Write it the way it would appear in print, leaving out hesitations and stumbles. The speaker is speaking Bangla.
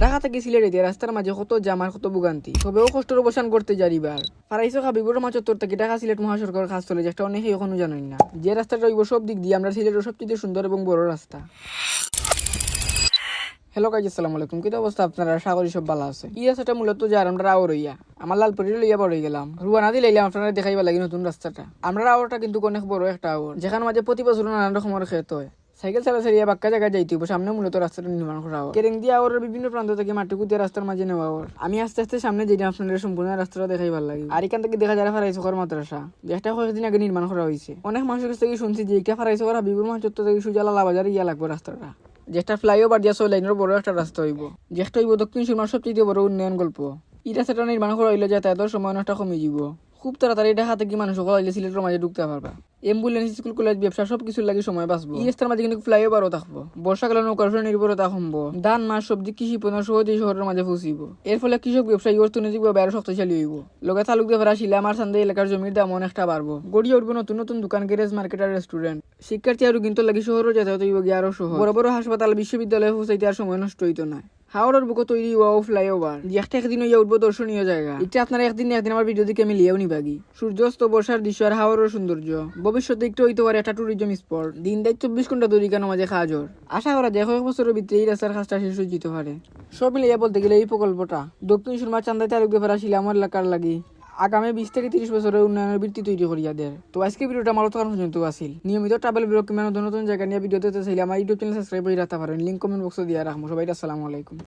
ঢাকা থেকে সিলেটে দিয়ে রাস্তার মাঝে কত জাম আর কত ভোগান্তি, তবেও কষ্টের অবসান করতে যারিবার ফারাইছো হাবিবুর মাচত্তর থেকে ঢাকা সিলেট মহাসড়কের কাজ চলে, যেটা অনেকেই এখনো জানেন না। যে রাস্তাটা হইব সব দিক দিয়ে আমরা সিলেটের সবচেয়ে সুন্দর এবং বড় রাস্তা। হ্যালো গাইজ, আসসালামু আলাইকুম। কি অবস্থা আপনারা? আশা করি সব ভালো আছে। এই রাস্তাটা মূলত যার আমরা রাও রইয়া আমার লালপুরি লইয়া বড় গেলাম রুয়ানা দিলাম আপনারা দেখাইবা লাগে নতুন রাস্তাটা। আমরা রাওটা কিন্তু অনেক বড় একটা আওর, যেখানে মাঝে প্রতি বছর নানান রকমের ক্ষেত হয়। সাইকেল চালা চালিয়ে বাক্কা জায়গায় যাইতে হবে, সামনে মূলত রাস্তাটা নির্মাণ করা হয়। কেরেং দিয়ে আওয়ার বিভিন্ন প্রান্ত থেকে মাটি কুদিয়ে রাস্তার মাঝে নেওয়া হয়। আমি আস্তে আস্তে সামনে যেটা আপনাদের সম্পূর্ণ রাস্তাটা দেখাইবার লাগে। আর এখান থেকে দেখা যায় ফারাইচকর মাদ্রাসা, যেটা কয়েকদিন আগে নির্মাণ করা হয়েছে। অনেক মানুষের কাছ থেকে শুনছি যে এটা ফারাইচকর হাবিবুর মাচত্তর থেকে সুজালা বাজারে ইয়া লাগবে রাস্তাটা, যেটা ফ্লাইওভার দিয়া 6 লাইনের বড় একটা রাস্তা হইব, যেটা হইব দক্ষিণ সুরমার সবচেয়ে বড় উন্নয়ন গল্প। এই রাস্তাটা নির্মাণ করা হইলে যাতায়াতের সময় নষ্ট কমে যাব। খুব তাড়াতাড়ি ঢাকা থেকে মানুষ সকল হইলে সিলেটের মাঝে ঢুকতে পারবা। অ্যাম্বুলেন্স, স্কুল, কলেজ, ব্যবসা সবকিছুর লাগে সময় বাঁচবো। এই রাস্তার মাঝে কিন্তু ফ্লাইওভারও থাকবো। বর্ষাকালে নৌকার উপরে নির্ভরতা কমবো। ধান, মাছ, সবজি, কৃষি পণ্য সহজেই শহরের মাঝে পৌঁছিব। এর ফলে কৃষক ব্যবসায়ী অর্থনৈতিকভাবে আরো শক্তিশালী হইব। লগে তালুক দেওয়ার আসিলে আমার সান্দে এলাকার জমির দাম অনেকটা বাড়বো। গড়িয়ে উঠবো নতুন নতুন দোকান, গ্যারেজ, মার্কেট আর রেস্টুরেন্ট। শিক্ষার্থী আরো কিন্তু লাগে শহরও যাতায়াত হইব গিয়ে আরো সহজ। বড় বড় হাসপাতাল, বিশ্ববিদ্যালয়ে পৌঁছাইতে আর সময় নষ্ট হইতো না। হাওড়ার বুকে তৈরি হওয়া ফ্লাইওভার, যে একটা একদিন হইয়া উঠবো দর্শনীয় জায়গা। এটা আপনারা একদিন আমার ভিডিও দিকে মিলিয়েও নিবাগি। সূর্যাস্ত, বর্ষার দৃশ্য আর হাওড়ার সৌন্দর্য ভবিষ্যতে একটু হইতে পারে একটা ট্যুরিজম স্পট। দিন দেয় 24 ঘন্টা তৈরি কেন মাঝে খাজর। আশা করা যায় কয়েক বছরের ভিতরে এই রাস্তার কাজটা শেষ হইতে পারে। সব মিলিয়ে বলতে গেলে এই প্রকল্পটা দক্ষিণ সুরমা চান্দাই তালুক দেওয়ার আসলে আমার এলাকার লাগি আগামী 20 থেকে 30 বছরের উন্নয়নের বৃত্তি তৈরি করিয়া দেয়। তো আজকে ভিডিওটা আমার তখন পর্যন্ত আসিল। নিয়মিত ট্রাভেল ব্লগ কিংবা নতুন নতুন জায়গা নিয়ে ভিডিও দিতে চাইলে আমার ইউটিউব চ্যানেল সাবস্ক্রাইব করে রাখতে পারেন। লিঙ্ক কমেন্ট বক্সে দিয়ে রাখবো। সবাই আসসালামু আলাইকুম।